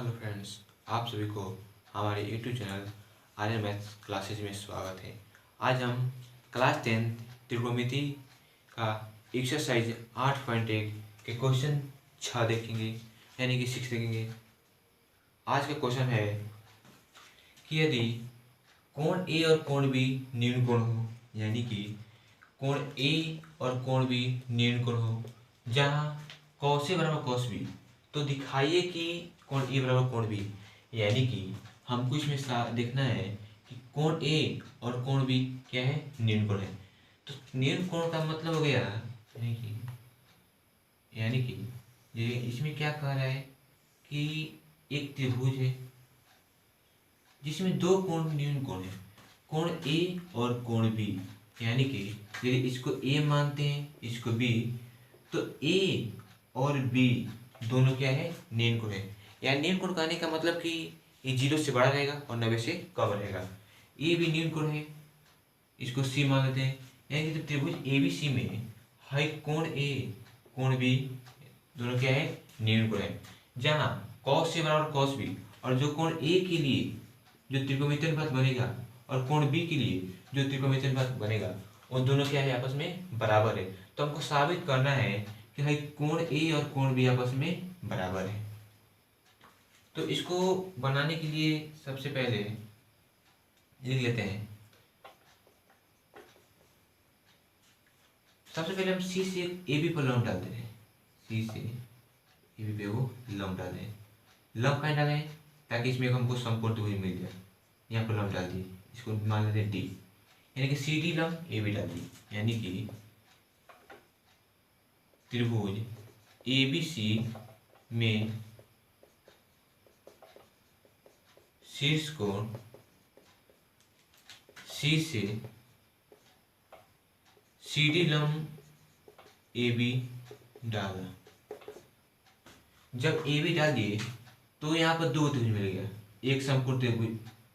Hello friends, आप सभी को हमारे YouTube channel Aryan maths classes में स्वागत है। आज हम क्लास 10 त्रिकोणमिति का एक्सरसाइज 8.1 के क्वेश्चन 6 देखेंगे, यानी कि 6 देखेंगे। आज का क्वेश्चन है कि यदि कोण ए और कोण बी न्यून कोण हो, यानी कि कोण ए और कोण बी न्यून कोण हो, जहाँ cos ए बराबर cos बी, तो दिखाइए कि कोण ए बराबर कोण बी, यानी कि हमको इसमें देखना है कि कोण ए और कोण बी क्या है, न्यून कोण है। तो न्यून कोण का मतलब हो गया यानी कि ये इसमें क्या कह रहा है कि एक त्रिभुज है जिसमें दो कोण न्यून कोण है, कोण ए और कोण बी, यानी कि यदि इसको ए मानते हैं, इसको बी, तो ए और बी दोनों क्या है, न्यून कोण है। या न्यून कोण कहने का मतलब कि ये 0 से बड़ा रहेगा और 90 से कम रहेगा। ए भी न्यून कोण है, इसको सी मान लेते हैं, यानी कि तो त्रिभुज ए बी सी में है कोण ए कोण बी दोनों क्या है, न्यून कोण है। जहाँ cos ए बराबर cos बी, और जो कोण ए के लिए जो त्रिकोणमितीय अनुपात बनेगा और कोण बी के लिए जो त्रिकोणमितीय अनुपात बनेगा, उन दोनों क्या है, आपस में बराबर है। तो हमको साबित करना है कि भाई कोण ए और कोण बी आपस में बराबर है। तो इसको बनाने के लिए सबसे पहले लिख लेते हैं। सबसे पहले हम सी से ए बी पर लंब डालते हैं, सी से ए बी पे वो लंब डालें। लंब कहाँ डालें ताकि इसमें हमको समकोण त्रिभुज मिल जाए। यहाँ पर लंब डाल दिए, इसको मान लेते हैं डी, यानी कि सी डी लंब ए बी डाल दी, यानी कि त्रिभुज ए बी सी में शीर्ष कोण सी से सी डी लंब ए बी डाला। जब ए बी डाल दिए तो यहाँ पर दो त्रिभुज मिल गया, एक समकोण त्रिभुज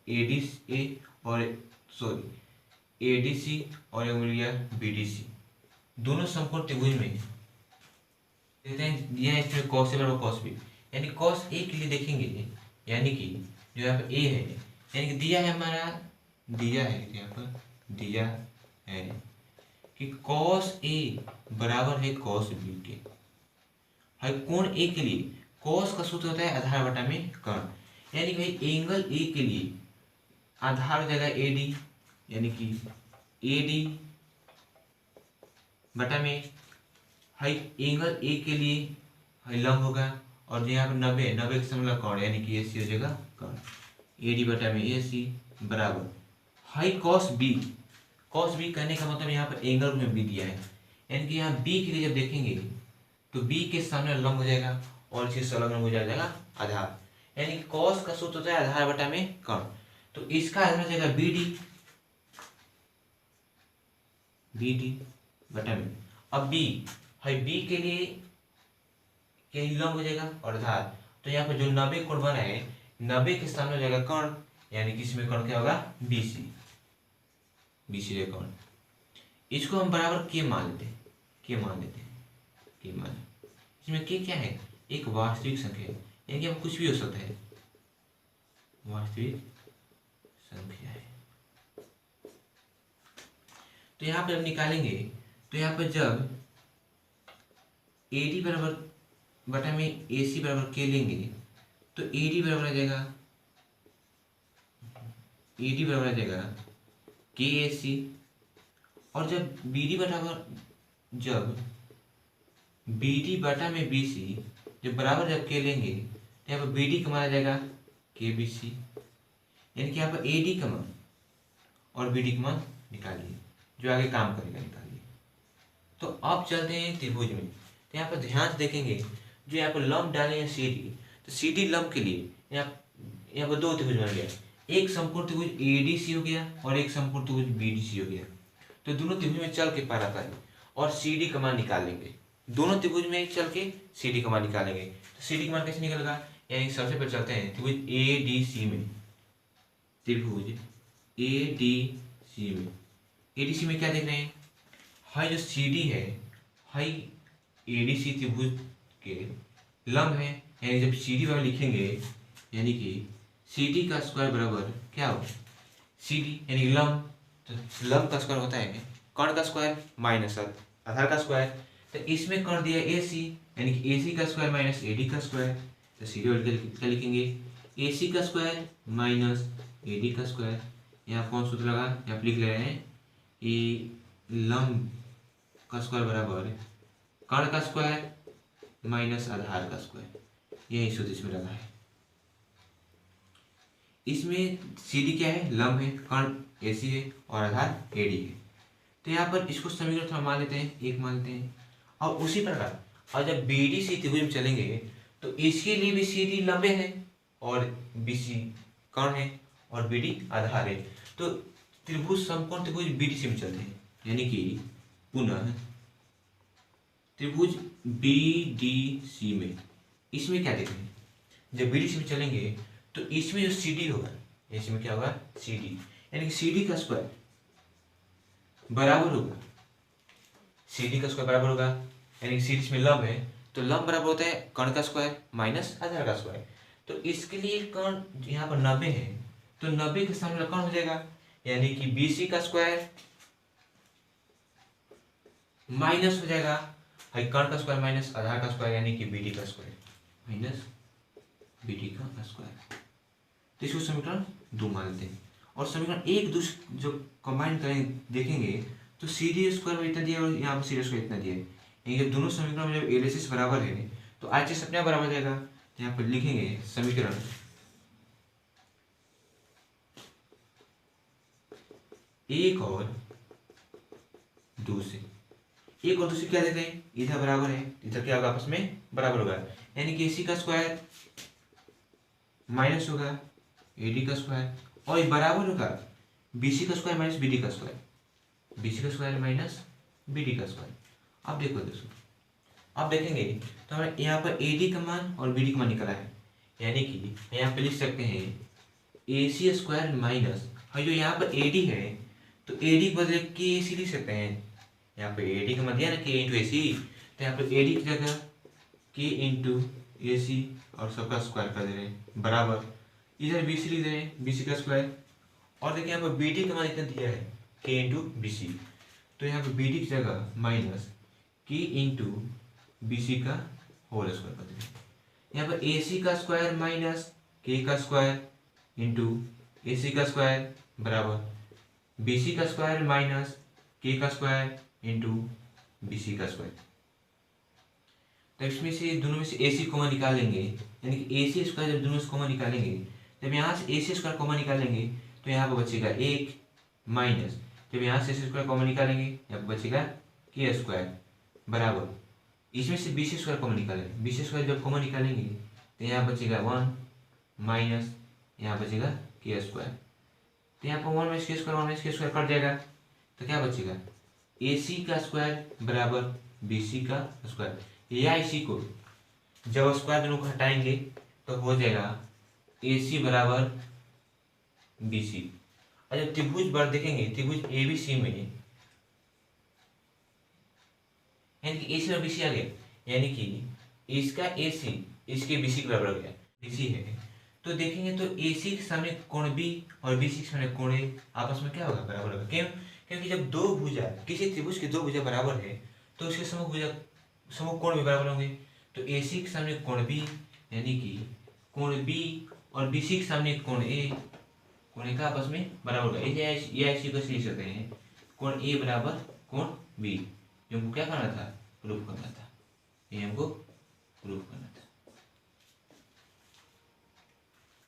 ए डी ए और ए डी सी, और एक मिल गया बी डी सी। दोनों समकोण त्रिभुज में देखते हैं, यह इसमें cos ए बराबर cos बी, यानी cos ए के लिए देखेंगे, यानी कि जो यहाँ पर ए है, यानी कि दिया है हमारा, दिया है यहाँ पर दिया है कि cos ए बराबर है cos बी के। है कोण ए के लिए cos का सूत्र होता है आधार बटा में कर्ण, यानी कि भाई एंगल ए के लिए आधार हो जाएगा ए डी, यानी कि ए डी बटा में है एंगल ए के लिए है लंब होगा, और यहाँ पर 90 के समला कर्ण, यानी कि ए सी हो जाएगा कर्ण, ए डी बटा में ए सी बराबर है cos बी। cos बी कहने का मतलब यहाँ पर एंगल में बी दिया है, यानी कि यहाँ बी के लिए जब देखेंगे तो बी के सामने लंब हो जाएगा और इसके संलग्न हो जाएगा आधार, यानी कि cos का सूत्र होता है आधार बटा में कर्ण। तो इसका आधार हो जाएगा बी डी बटा में। अब बी है, बी के लिए क्या लंब हो जाएगा और आधार, तो यहाँ पर जो 90 कोण बना है, 90 के सामने हो जाएगा कर्ण, यानी कि इसमें कर्ण क्या होगा, बी सी कर्ण। इसको हम बराबर के मान लेते हैं, इसमें के क्या है, एक वास्तविक संख्या है, यानी कि हम कुछ भी हो सकता है, वास्तविक संख्या है। तो यहाँ पर हम निकालेंगे, तो यहाँ पर जब ए डी बराबर बटा में ए सी बराबर के लेंगे तो ए डी बराबर आ जाएगा के ए सी, और जब बी डी बटा में बी सी जब बराबर जब के लेंगे तो यहाँ पर बी डी का मान आ जाएगा के बी सी, यानी कि यहाँ पर ए डी का मान और बी डी का मान निकालिए, जो आगे काम करेगा निकालिए। तो अब चलते हैं त्रिभुज में। तो यहाँ पर ध्यान से देखेंगे, जो यहाँ पर लंब डाले हैं सी डी, तो सी डी लंब के लिए यहाँ पर दो त्रिभुज बन गया, एक समकोण त्रिभुज ए डी सी हो गया और एक समकोण त्रिभुज बी डी सी हो गया। तो दोनों त्रिभुज में चल के पारा करें और सी डी का मान निकाल लेंगे, दोनों त्रिभुज में चल के सी डी का मान निकालेंगे। तो सी डी का मान कैसे निकलेगा, यानी सबसे पहले चलते हैं त्रिभुज ए डी सी में, त्रिभुज ए डी सी में, ए डी सी में क्या देख रहे हैं, है जो सी डी है ए डी सी त्रिभुज के लंब है, यानी जब सी डी वाले लिखेंगे यानी कि सी डी का स्क्वायर बराबर क्या हो, सी डी यानी लंब, तो लंब का स्क्वायर होता है कर्ण का स्क्वायर माइनस आधार का स्क्वायर। तो इसमें कर दिया ए सी यानी कि ए सी का स्क्वायर माइनस ए डी का स्क्वायर। तो सी डी क्या लिखेंगे, ए सी का स्क्वायर माइनस ए डी का स्क्वायर। यहाँ कौन सूत्र लगा, यहाँ लिख ले रहे हैं कि लंब का स्क्वायर बराबर कर्ण का स्क्वायर माइनस आधार का स्क्वायर, यही सूत्र इसमें लगा है। इसमें सी डी क्या है, लंब है, कर्ण ए सी है और आधार ए डी है। तो यहाँ पर इसको समीकरण थोड़ा मान लेते हैं, एक मान लेते हैं। और उसी प्रकार और जब बी डी सी त्रिभुज में चलेंगे तो इसके लिए भी सी डी लंबे है और बी सी कर्ण है और बी डी आधार है। तो त्रिभुज समकोण त्रिभुज बी डी सी में चलते हैं, यानी कि पुनः त्रिभुज बी डी सी में इसमें क्या देखते हैं, जब बी डी सी में चलेंगे तो इसमें जो सी डी होगा, इसमें क्या होगा सी डी, यानी कि सी डी का स्क्वायर बराबर होगा, सी डी का स्क्वायर बराबर होगा, यानी सी डी इसमें लंब है तो लंब बराबर होता है कर्ण का स्क्वायर माइनस आधार का स्क्वायर। तो इसके लिए कर्ण यहाँ पर 90 है तो 90 के सामने कर्ण हो जाएगा, यानी कि बी सी का स्क्वायर माइनस हो जाएगा कर्ण का स्क्वायर माइनस आधार का स्क्वायर, यानी कि बी डी का स्क्वायर माइनस बी डी का स्क्वायर। तो इसको समीकरण 2 मान लेते हैं। और समीकरण एक दूसरे जो कंबाइन करें देखेंगे तो सी डी स्क्वायर में इतना दिया और यहाँ पर सी डी स्क्वायर इतना दिया है, यानी कि दोनों समीकरण में जब एल एच एस बराबर है तो आर एच एस अपने आप बराबर हो जाएगा। तो यहाँ पर लिखेंगे समीकरण एक और दूसरे, एक और दूसरे क्या देते हैं, इधर बराबर है इधर क्या होगा आपस में बराबर होगा, यानी कि एसी का स्क्वायर माइनस होगा ए डी का स्क्वायर और ये बराबर होगा बी सी का स्क्वायर माइनस बी डी का स्क्वायर, बी सी का स्क्वायर माइनस बी डी का स्क्वायर। अब देखो दोस्तों, अब देखेंगे तो हमें यहाँ पर ए डी का मान और बी डी का मान निकला है, यानी कि यहाँ पे लिख सकते हैं ए सी स्क्वायर माइनस, और जो यहाँ पर ए डी है तो ए डी के बदले के ए सी लिख सकते हैं। यहाँ पे ए डी का मान दिया ना के इंटू ए सी, तो यहाँ पे ए डी की जगह के इंटू ए सी और सबका स्क्वायर कर दे रहे हैं बराबर, इधर बी सी लिख दे रहे हैं बी सी का स्क्वायर। और देखिए यहाँ पर बी डी का मान इतना दिया है के इंटू बी सी, तो यहाँ पे बी डी की जगह माइनस के इंटू बी सी का होल स्क्वायर कर दे रहे हैं। यहाँ पर ए सी का स्क्वायर माइनस के का स्क्वायर इंटू ए सी का स्क्वायर बराबर बी सी का स्क्वायर माइनस के का स्क्वायर इंटू बी सी का स्क्वायर। तो इसमें से दोनों में से ए सी कॉमन निकाल लेंगे, यानी कि ए सी स्क्वायर जब दोनों से कॉमन निकालेंगे, जब यहाँ से ए सी स्क्वायर कॉमन निकालेंगे तो यहाँ पर बचेगा एक माइनस, जब यहाँ से ए सी स्क्वायर कॉमन निकालेंगे यहाँ पर बचेगा के स्क्वायर बराबर, इसमें से बी सी स्क्वायर कॉमन निकालेंगे, बी सी स्क्वायर जब कॉमन निकालेंगे तो यहाँ बचेगा 1 माइनस यहाँ बचेगा के स्क्वायर। तो यहाँ पर 1 माइनस के स्क्वायर 1 माइनस के स्क्वायर कट जाएगा, तो क्या बचेगा ए सी का स्क्वायर बराबर बी सी का स्क्वायर, या इसी को जब स्क्वायर दोनों को हटाएंगे तो हो जाएगा ए सी बराबर बी सी। और जब त्रिभुज बार देखेंगे त्रिभुज ए बी सी में, यानी कि ए सी और बी सी आ गया, यानी कि इसका ए सी इसके बी सी के बराबर हो गया, बी सी है तो देखेंगे तो ए सी के सामने कोण बी और बी सी के सामने कोण ए आपस में क्या होगा बराबर होगा। क्यों, क्योंकि जब दो भुजा किसी त्रिभुज की दो भुजा बराबर है तो उसके समूह कोण भी बराबर होंगे। तो ए सी के सामने कोण बी यानी कि कोण बी और बी सी के सामने कोण ए का आपस में बराबर होगा। ये ऐसी को लिख सकते हैं कोण ए बराबर कोण बी, जो हमको क्या करना था प्रूफ करना था, ये हमको प्रूफ करना था।